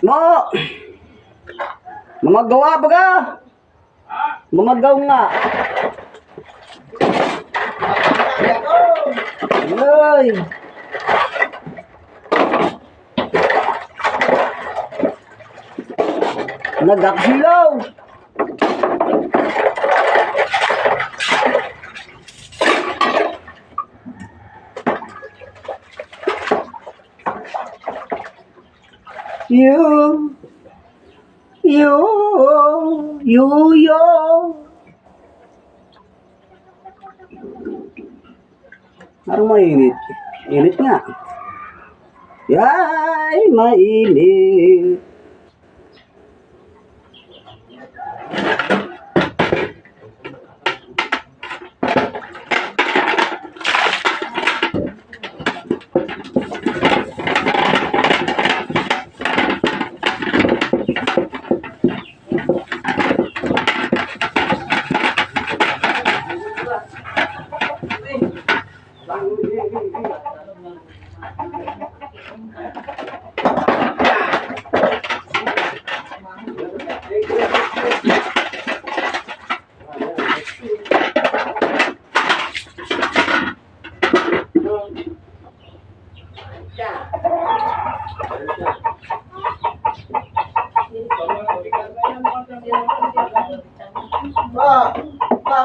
Mo! Mamagawa baga! Mamagaw nga! Ay! Nagakhilaw! You, Parang mainit. Init nga. Yay, mainit.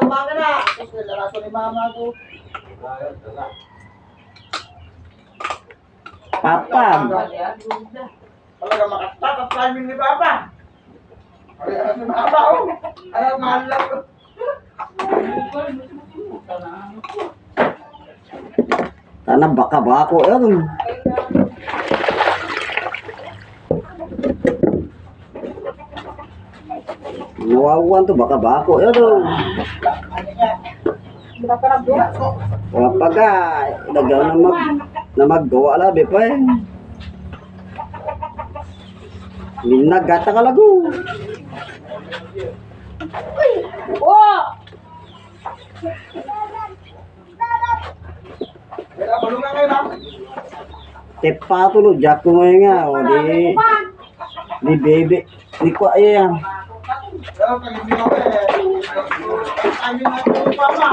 Umaga na. Tapos nilalaso ni mama ko. Papa. Talaga makastak ang timing ni Papa. Kaya si mama ko. Ayaw mahal lang ko. Sana baka bako yan. Nawawan to baka bako yan. Wapaga, nagaw na maggawa labi pa eh. Minagata ka lago. Oh! Kaya bulungan kayo ma'am. Tepa tulog, jak ko ngayon nga. O di baby. Di ko ayan. Pero pag hindi mo timing na ito ni Papa.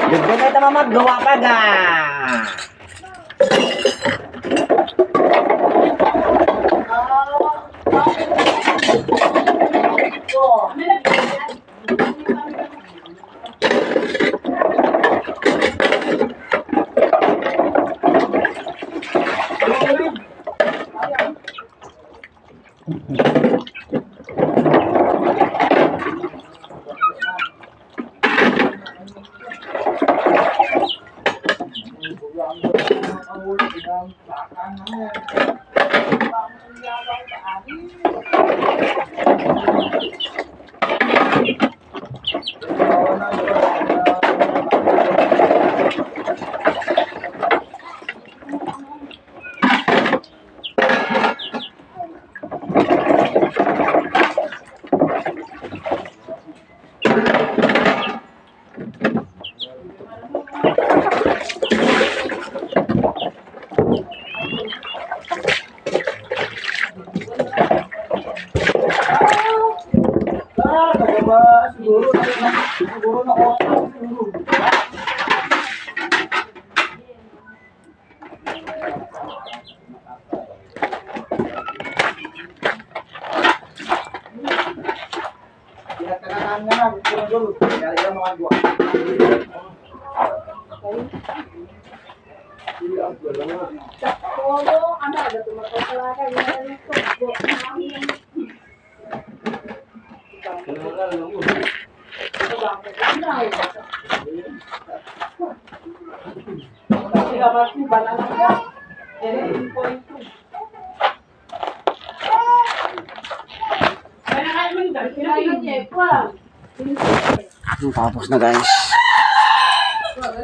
Dugdo na ito mamagawa pa ga. siguro na ako. Pinagkakataan nga na, siguro. Kaya yung mga gawa. Tapos na guys.